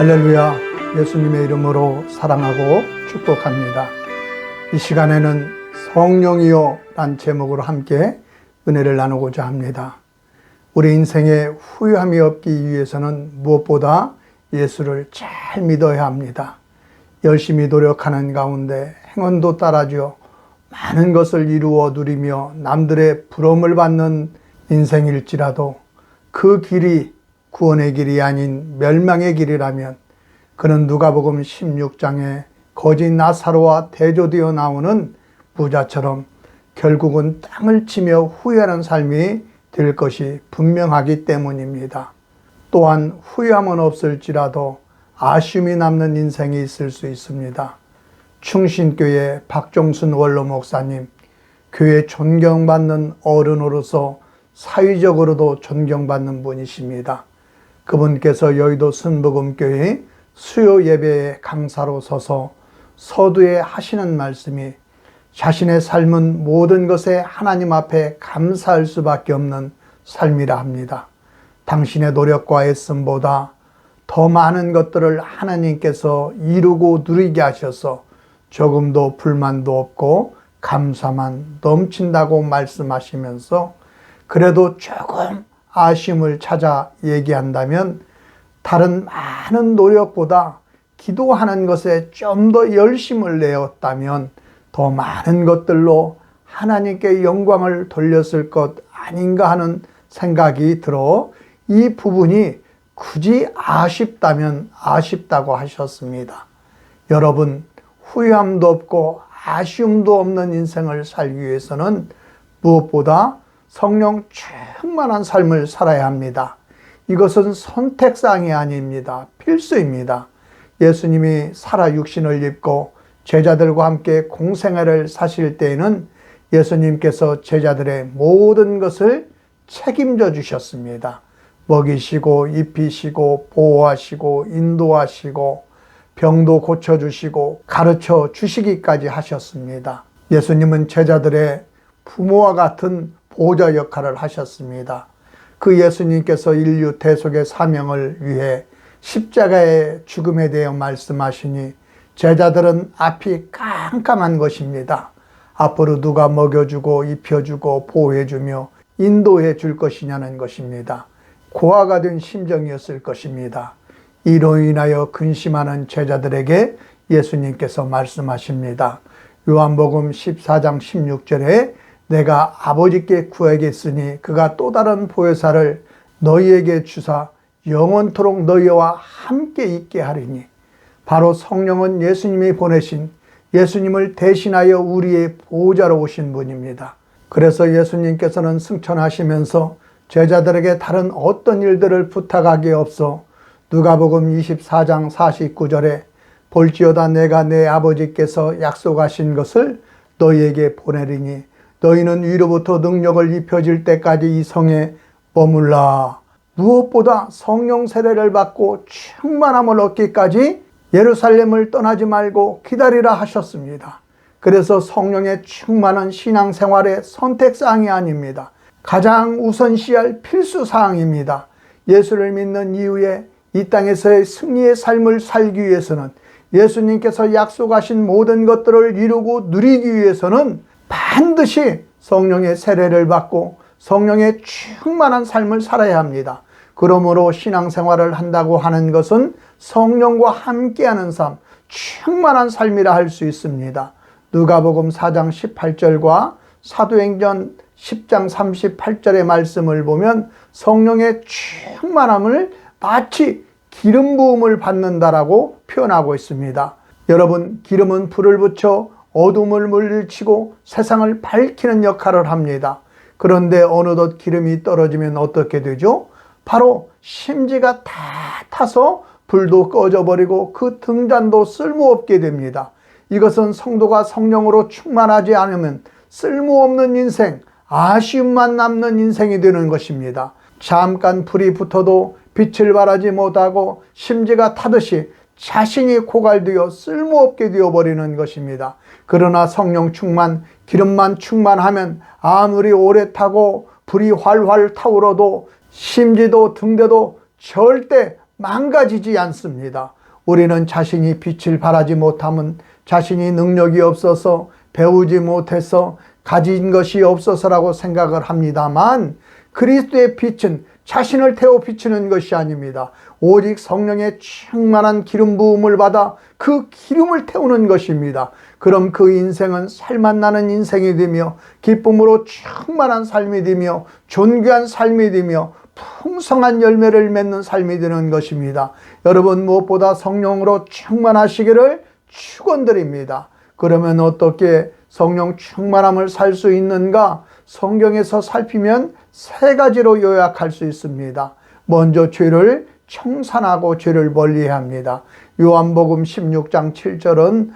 할렐루야. 예수님의 이름으로 사랑하고 축복합니다. 이 시간에는 성령이여 란 제목으로 함께 은혜를 나누고자 합니다. 우리 인생에 후회함이 없기 위해서는 무엇보다 예수를 잘 믿어야 합니다. 열심히 노력하는 가운데 행운도 따라줘 많은 것을 이루어 누리며 남들의 부러움을 받는 인생일지라도 그 길이 구원의 길이 아닌 멸망의 길이라면 그는 누가복음 16장에 거지 나사로와 대조되어 나오는 부자처럼 결국은 땅을 치며 후회하는 삶이 될 것이 분명하기 때문입니다. 또한 후회함은 없을지라도 아쉬움이 남는 인생이 있을 수 있습니다. 충신교회 박종순 원로 목사님, 교회 존경받는 어른으로서 사회적으로도 존경받는 분이십니다. 그분께서 여의도 순복음교회 수요 예배의 강사로 서서 서두에 하시는 말씀이 자신의 삶은 모든 것에 하나님 앞에 감사할 수밖에 없는 삶이라 합니다. 당신의 노력과 애씀보다 더 많은 것들을 하나님께서 이루고 누리게 하셔서 조금도 불만도 없고 감사만 넘친다고 말씀하시면서 그래도 조금 아쉬움을 찾아 얘기한다면 다른 많은 노력보다 기도하는 것에 좀 더 열심을 내었다면 더 많은 것들로 하나님께 영광을 돌렸을 것 아닌가 하는 생각이 들어 이 부분이 굳이 아쉽다면 아쉽다고 하셨습니다. 여러분, 후회함도 없고 아쉬움도 없는 인생을 살기 위해서는 무엇보다 성령 충만한 삶을 살아야 합니다. 이것은 선택사항이 아닙니다. 필수입니다. 예수님이 살아 육신을 입고 제자들과 함께 공생애를 사실 때에는 예수님께서 제자들의 모든 것을 책임져 주셨습니다. 먹이시고 입히시고 보호하시고 인도하시고 병도 고쳐주시고 가르쳐 주시기까지 하셨습니다. 예수님은 제자들의 부모와 같은 보호자 역할을 하셨습니다. 그 예수님께서 인류 대속의 사명을 위해 십자가의 죽음에 대해 말씀하시니 제자들은 앞이 깜깜한 것입니다. 앞으로 누가 먹여주고 입혀주고 보호해주며 인도해 줄 것이냐는 것입니다. 고아가 된 심정이었을 것입니다. 이로 인하여 근심하는 제자들에게 예수님께서 말씀하십니다. 요한복음 14장 16절에 내가 아버지께 구하겠으니 그가 또 다른 보혜사를 너희에게 주사 영원토록 너희와 함께 있게 하리니, 바로 성령은 예수님이 보내신 예수님을 대신하여 우리의 보호자로 오신 분입니다. 그래서 예수님께서는 승천하시면서 제자들에게 다른 어떤 일들을 부탁하기에 없어 누가복음 24장 49절에 볼지어다 내가 내 아버지께서 약속하신 것을 너희에게 보내리니 너희는 위로부터 능력을 입혀질 때까지 이 성에 머물라. 무엇보다 성령 세례를 받고 충만함을 얻기까지 예루살렘을 떠나지 말고 기다리라 하셨습니다. 그래서 성령의 충만한 신앙생활의 선택사항이 아닙니다. 가장 우선시할 필수사항입니다. 예수를 믿는 이후에 이 땅에서의 승리의 삶을 살기 위해서는 예수님께서 약속하신 모든 것들을 이루고 누리기 위해서는 반드시 성령의 세례를 받고 성령의 충만한 삶을 살아야 합니다. 그러므로 신앙생활을 한다고 하는 것은 성령과 함께하는 삶, 충만한 삶이라 할 수 있습니다. 누가복음 4장 18절과 사도행전 10장 38절의 말씀을 보면 성령의 충만함을 마치 기름 부음을 받는다라고 표현하고 있습니다. 여러분, 기름은 불을 붙여 어둠을 물리치고 세상을 밝히는 역할을 합니다. 그런데 어느덧 기름이 떨어지면 어떻게 되죠? 바로 심지가 다 타서 불도 꺼져버리고 그 등잔도 쓸모없게 됩니다. 이것은 성도가 성령으로 충만하지 않으면 쓸모없는 인생, 아쉬움만 남는 인생이 되는 것입니다. 잠깐 불이 붙어도 빛을 발하지 못하고 심지가 타듯이 자신이 고갈되어 쓸모없게 되어버리는 것입니다. 그러나 성령 충만, 기름만 충만하면 아무리 오래 타고 불이 활활 타오르도 심지도 등대도 절대 망가지지 않습니다. 우리는 자신이 빛을 발하지 못하면, 자신이 능력이 없어서, 배우지 못해서, 가진 것이 없어서라고 생각을 합니다만, 그리스도의 빛은 자신을 태워 비추는 것이 아닙니다. 오직 성령의 충만한 기름 부음을 받아 그 기름을 태우는 것입니다. 그럼 그 인생은 살맛 나는 인생이 되며, 기쁨으로 충만한 삶이 되며, 존귀한 삶이 되며, 풍성한 열매를 맺는 삶이 되는 것입니다. 여러분, 무엇보다 성령으로 충만하시기를 축원드립니다. 그러면 어떻게 성령 충만함을 살 수 있는가? 성경에서 살피면 세 가지로 요약할 수 있습니다. 먼저 죄를 청산하고 죄를 멀리해야 합니다. 요한복음 16장 7절은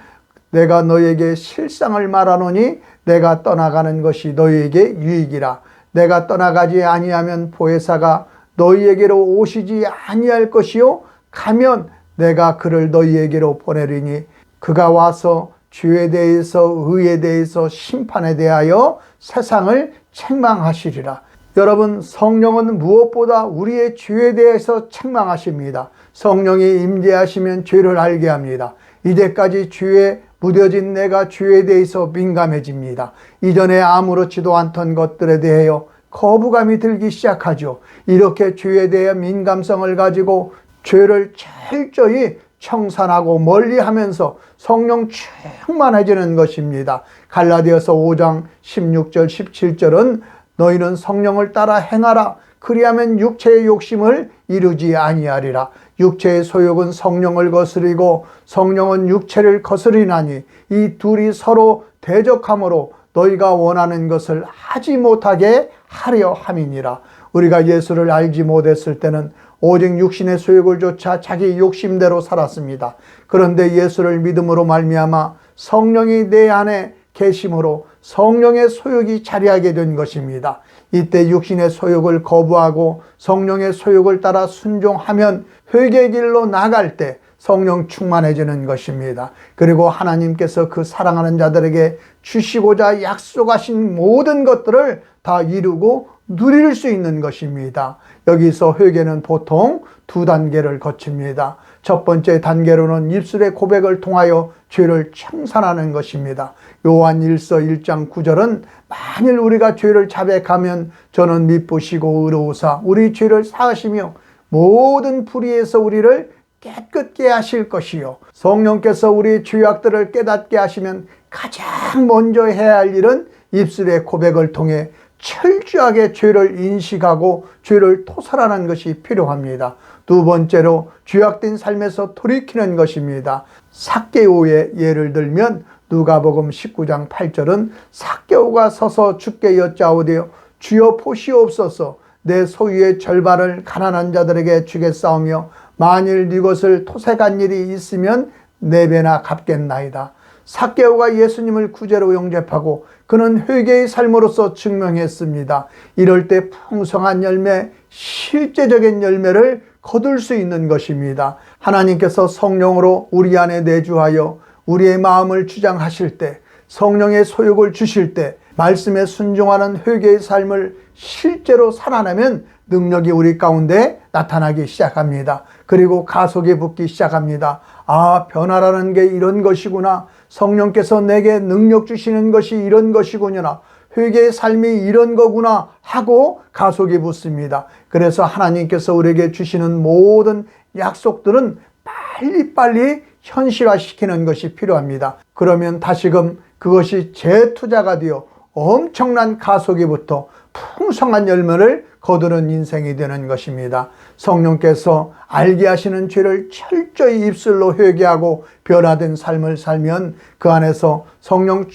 내가 너에게 실상을 말하노니 내가 떠나가는 것이 너희에게 유익이라. 내가 떠나가지 아니하면 보혜사가 너희에게로 오시지 아니할 것이요, 가면 내가 그를 너희에게로 보내리니 그가 와서 죄에 대해서, 의에 대해서, 심판에 대하여 세상을 책망하시리라. 여러분, 성령은 무엇보다 우리의 죄에 대해서 책망하십니다. 성령이 임재하시면 죄를 알게 합니다. 이제까지 죄에 무뎌진 내가 죄에 대해서 민감해집니다. 이전에 아무렇지도 않던 것들에 대하여 거부감이 들기 시작하죠. 이렇게 죄에 대해 민감성을 가지고 죄를 철저히 청산하고 멀리하면서 성령 충만해지는 것입니다. 갈라디아서 5장 16절 17절은 너희는 성령을 따라 행하라. 그리하면 육체의 욕심을 이루지 아니하리라. 육체의 소욕은 성령을 거스리고 성령은 육체를 거스리나니 이 둘이 서로 대적함으로 너희가 원하는 것을 하지 못하게 하려 함이니라. 우리가 예수를 알지 못했을 때는 오직 육신의 소욕을 쫓아 자기 욕심대로 살았습니다. 그런데 예수를 믿음으로 말미암아 성령이 내 안에 계심으로 성령의 소욕이 자리하게 된 것입니다. 이때 육신의 소욕을 거부하고 성령의 소욕을 따라 순종하면 회개의 길로 나갈 때 성령 충만해지는 것입니다. 그리고 하나님께서 그 사랑하는 자들에게 주시고자 약속하신 모든 것들을 다 이루고 누릴 수 있는 것입니다. 여기서 회개는 보통 두 단계를 거칩니다. 첫 번째 단계로는 입술의 고백을 통하여 죄를 청산하는 것입니다. 요한 1서 1장 9절은 만일 우리가 죄를 자백하면 저는 미쁘시고 의로우사 우리 죄를 사하시며 모든 불의에서 우리를 깨끗게 하실 것이요. 성령께서 우리 죄악들을 깨닫게 하시면 가장 먼저 해야 할 일은 입술의 고백을 통해 철저하게 죄를 인식하고 죄를 토설하는 것이 필요합니다. 두 번째로 죄악된 삶에서 돌이키는 것입니다. 삭개오의 예를 들면 누가복음 19장 8절은 삭개오가 서서 주께 여짜오되 주여 보시옵소서 내 소유의 절반을 가난한 자들에게 주겠사오며 만일 네 것을 토색한 일이 있으면 4배나 갚겠나이다. 삭개오가 예수님을 구제로 영접하고 그는 회개의 삶으로서 증명했습니다. 이럴 때 풍성한 열매, 실제적인 열매를 거둘 수 있는 것입니다. 하나님께서 성령으로 우리 안에 내주하여 우리의 마음을 주장하실 때, 성령의 소욕을 주실 때 말씀에 순종하는 회개의 삶을 실제로 살아내면 능력이 우리 가운데 나타나기 시작합니다. 그리고 가속이 붙기 시작합니다. 아, 변화라는 게 이런 것이구나. 성령께서 내게 능력 주시는 것이 이런 것이구나. 회개의 삶이 이런 거구나 하고 가속이 붙습니다. 그래서 하나님께서 우리에게 주시는 모든 약속들은 빨리빨리 현실화시키는 것이 필요합니다. 그러면 다시금 그것이 재투자가 되어 엄청난 가속이 붙어 풍성한 열매를 거두는 인생이 되는 것입니다. 성령께서 알게 하시는 죄를 철저히 입술로 회개하고 변화된 삶을 살면 그 안에서 성령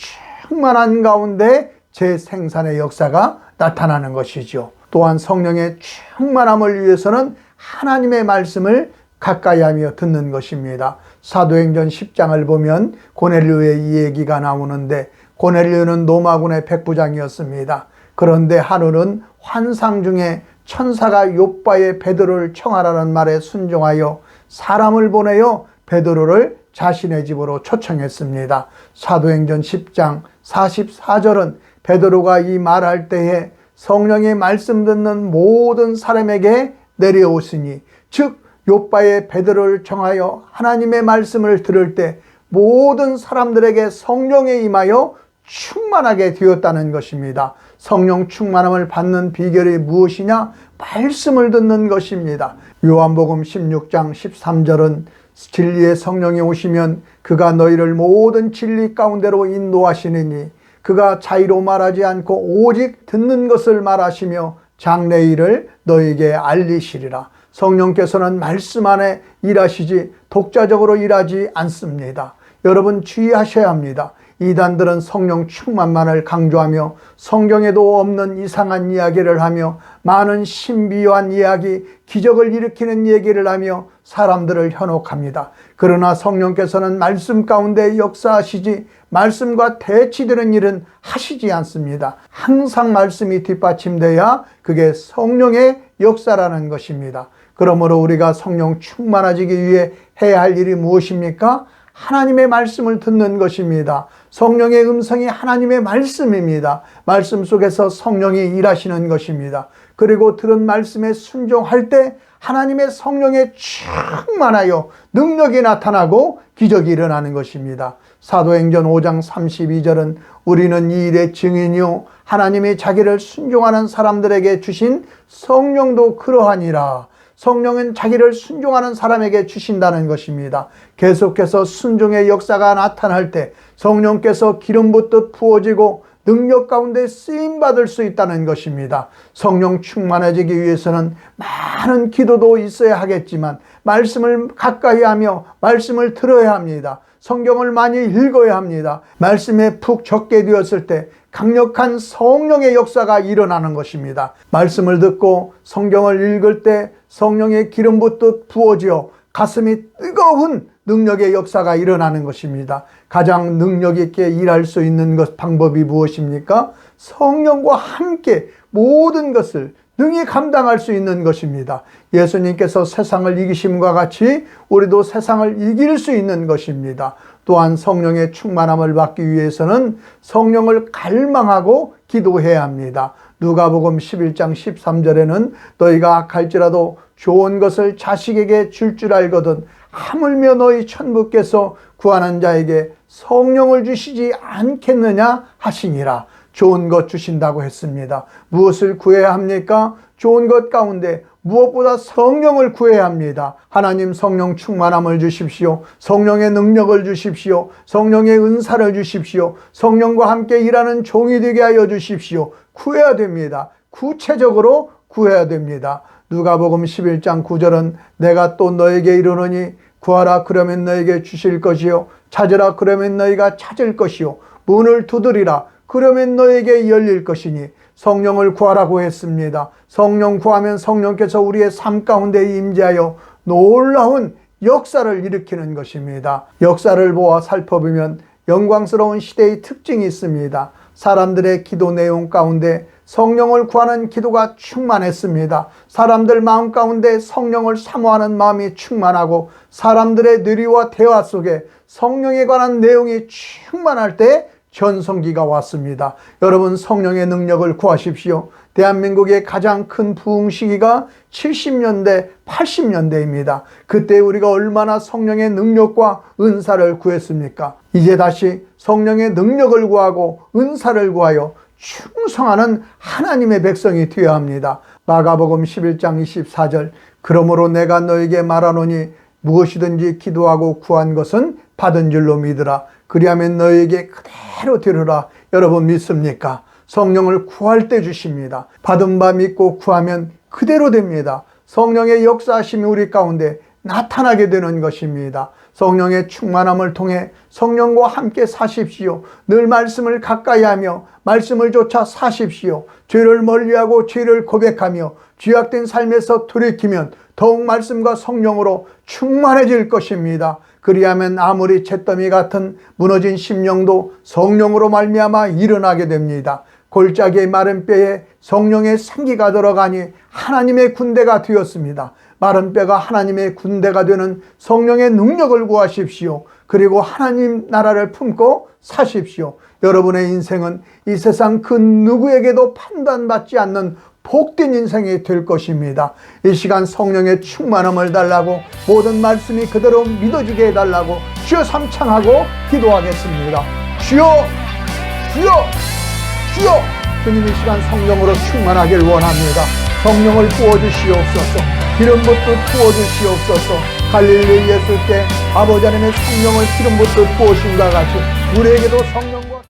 충만한 가운데 재생산의 역사가 나타나는 것이죠. 또한 성령의 충만함을 위해서는 하나님의 말씀을 가까이 하며 듣는 것입니다. 사도행전 10장을 보면 고넬료의 이 얘기가 나오는데 고넬료는 로마군의 백부장이었습니다. 그런데 하루는 환상 중에 천사가 욥바의 베드로를 청하라는 말에 순종하여 사람을 보내어 베드로를 자신의 집으로 초청했습니다. 사도행전 10장 44절은 베드로가 이 말할 때에 성령의 말씀 듣는 모든 사람에게 내려오시니 즉 욥바의 베드로를 정하여 하나님의 말씀을 들을 때 모든 사람들에게 성령에 임하여 충만하게 되었다는 것입니다. 성령 충만함을 받는 비결이 무엇이냐? 말씀을 듣는 것입니다. 요한복음 16장 13절은 진리의 성령이 오시면 그가 너희를 모든 진리 가운데로 인도하시느니 그가 자의로 말하지 않고 오직 듣는 것을 말하시며 장래 일을 너희에게 알리시리라. 성령께서는 말씀 안에 일하시지 독자적으로 일하지 않습니다. 여러분 주의하셔야 합니다. 이단들은 성령 충만만을 강조하며 성경에도 없는 이상한 이야기를 하며 많은 신비한 이야기, 기적을 일으키는 얘기를 하며 사람들을 현혹합니다. 그러나 성령께서는 말씀 가운데 역사하시지 말씀과 대치되는 일은 하시지 않습니다. 항상 말씀이 뒷받침돼야 그게 성령의 역사라는 것입니다. 그러므로 우리가 성령 충만해지기 위해 해야 할 일이 무엇입니까? 하나님의 말씀을 듣는 것입니다. 성령의 음성이 하나님의 말씀입니다. 말씀 속에서 성령이 일하시는 것입니다. 그리고 들은 말씀에 순종할 때 하나님의 성령에 충만하여 능력이 나타나고 기적이 일어나는 것입니다. 사도행전 5장 32절은 우리는 이 일의 증인이요 하나님이 자기를 순종하는 사람들에게 주신 성령도 그러하니라. 성령은 자기를 순종하는 사람에게 주신다는 것입니다. 계속해서 순종의 역사가 나타날 때 성령께서 기름 붓듯 부어지고 능력 가운데 쓰임받을 수 있다는 것입니다. 성령 충만해지기 위해서는 많은 기도도 있어야 하겠지만 말씀을 가까이 하며 말씀을 들어야 합니다. 성경을 많이 읽어야 합니다. 말씀에 푹 적게 되었을 때 강력한 성령의 역사가 일어나는 것입니다. 말씀을 듣고 성경을 읽을 때 성령의 기름 붓듯 부어지어 가슴이 뜨거운 능력의 역사가 일어나는 것입니다. 가장 능력 있게 일할 수 있는 방법이 무엇입니까? 성령과 함께 모든 것을 능히 감당할 수 있는 것입니다. 예수님께서 세상을 이기심과 같이 우리도 세상을 이길 수 있는 것입니다. 또한 성령의 충만함을 받기 위해서는 성령을 갈망하고 기도해야 합니다. 누가복음 11장 13절에는 너희가 악할지라도 좋은 것을 자식에게 줄 줄 알거든 하물며 너희 천부께서 구하는 자에게 성령을 주시지 않겠느냐 하시니라. 좋은 것 주신다고 했습니다. 무엇을 구해야 합니까? 좋은 것 가운데 무엇보다 성령을 구해야 합니다. 하나님 성령 충만함을 주십시오. 성령의 능력을 주십시오. 성령의 은사를 주십시오. 성령과 함께 일하는 종이 되게 하여 주십시오. 구해야 됩니다. 구체적으로 구해야 됩니다. 누가복음 11장 9절은 내가 또 너에게 이르노니 구하라 그러면 너에게 주실 것이요 찾으라 그러면 너희가 찾을 것이요 문을 두드리라 그러면 너에게 열릴 것이니 성령을 구하라고 했습니다. 성령 구하면 성령께서 우리의 삶 가운데 임재하여 놀라운 역사를 일으키는 것입니다. 역사를 보아 살펴보면 영광스러운 시대의 특징이 있습니다. 사람들의 기도 내용 가운데 성령을 구하는 기도가 충만했습니다. 사람들 마음 가운데 성령을 사모하는 마음이 충만하고 사람들의 뇌리와 대화 속에 성령에 관한 내용이 충만할 때 전성기가 왔습니다. 여러분 성령의 능력을 구하십시오. 대한민국의 가장 큰 부흥 시기가 70년대, 80년대입니다. 그때 우리가 얼마나 성령의 능력과 은사를 구했습니까? 이제 다시 성령의 능력을 구하고 은사를 구하여 충성하는 하나님의 백성이 되어야 합니다. 마가복음 11장 24절 그러므로 내가 너에게 말하노니 무엇이든지 기도하고 구한 것은 받은 줄로 믿으라. 그리하면 너에게 그대로 되리라. 여러분 믿습니까? 성령을 구할 때 주십니다. 받은 바 믿고 구하면 그대로 됩니다. 성령의 역사하심이 우리 가운데 나타나게 되는 것입니다. 성령의 충만함을 통해 성령과 함께 사십시오. 늘 말씀을 가까이 하며 말씀을 쫓아 사십시오. 죄를 멀리하고 죄를 고백하며 죄악된 삶에서 돌이키면 더욱 말씀과 성령으로 충만해질 것입니다. 그리하면 아무리 잿더미 같은 무너진 심령도 성령으로 말미암아 일어나게 됩니다. 골짜기의 마른 뼈에 성령의 생기가 들어가니 하나님의 군대가 되었습니다. 마른 뼈가 하나님의 군대가 되는 성령의 능력을 구하십시오. 그리고 하나님 나라를 품고 사십시오. 여러분의 인생은 이 세상 그 누구에게도 판단받지 않는 복된 인생이 될 것입니다. 이 시간 성령의 충만함을 달라고, 모든 말씀이 그대로 믿어지게 해달라고 주여 삼창하고 기도하겠습니다. 주여, 주여, 주여. 주님, 이 시간 성령으로 충만하길 원합니다. 성령을 부어주시옵소서. 기름 붓듯 부어주시옵소서. 갈릴리 예수 때 아버지 하나님의 성령을 기름 붓듯 부으신 것 같이 우리에게도 성령